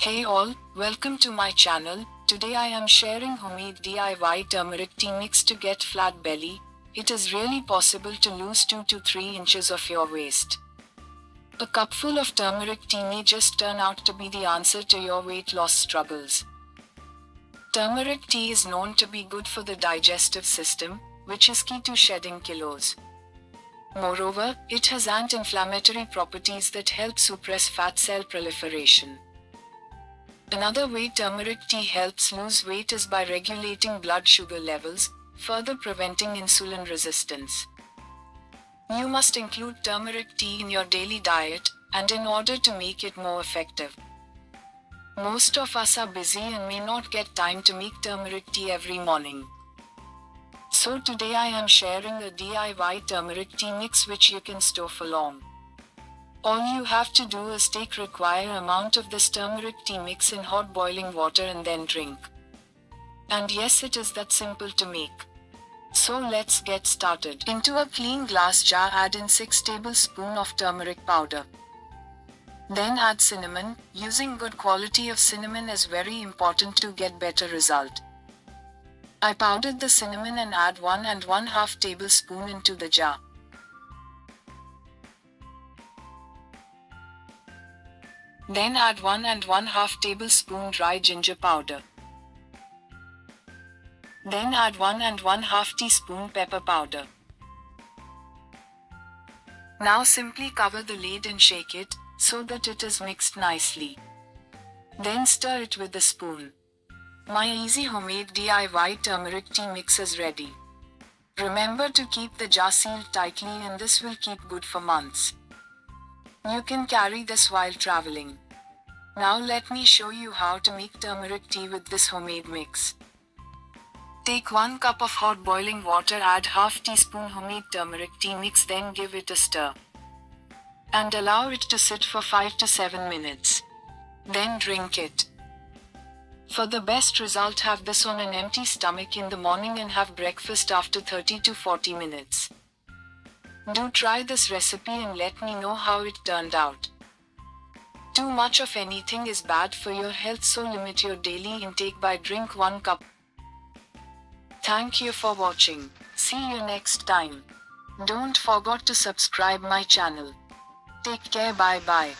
Hey all, welcome to my channel. Today I am sharing homemade DIY turmeric tea mix to get flat belly. It is really possible to lose 2 to 3 inches of your waist. A cupful of turmeric tea may just turn out to be the answer to your weight loss struggles. Turmeric tea is known to be good for the digestive system, which is key to shedding kilos. Moreover, it has anti-inflammatory properties that help suppress fat cell proliferation. Another way turmeric tea helps lose weight is by regulating blood sugar levels, further preventing insulin resistance. You must include turmeric tea in your daily diet, and in order to make it more effective. Most of us are busy and may not get time to make turmeric tea every morning. So today I am sharing a DIY turmeric tea mix which you can store for long. All you have to do is take required amount of this turmeric tea mix in hot boiling water and then drink. And yes, it is that simple to make. So let's get started. Into a clean glass jar add in 6 tablespoons of turmeric powder. Then add cinnamon. Using good quality of cinnamon is very important to get better result. I powdered the cinnamon and add 1 and 1/2 tablespoon into the jar. Then add 1 and 1/2 tablespoon dry ginger powder. Then add 1 and 1/2 teaspoon pepper powder. Now simply cover the lid and shake it, so that it is mixed nicely. Then stir it with a spoon. My easy homemade DIY turmeric tea mix is ready. Remember to keep the jar sealed tightly and this will keep good for months. You can carry this while traveling. Now let me show you how to make turmeric tea with this homemade mix. Take 1 cup of hot boiling water, add half teaspoon homemade turmeric tea mix, then give it a stir. And allow it to sit for 5 to 7 minutes. Then drink it. For the best result, have this on an empty stomach in the morning and have breakfast after 30 to 40 minutes. Do try this recipe and let me know how it turned out. Too much of anything is bad for your health, so limit your daily intake by drink 1 cup. Thank you for watching. See you next time. Don't forget to subscribe my channel. Take care, bye bye.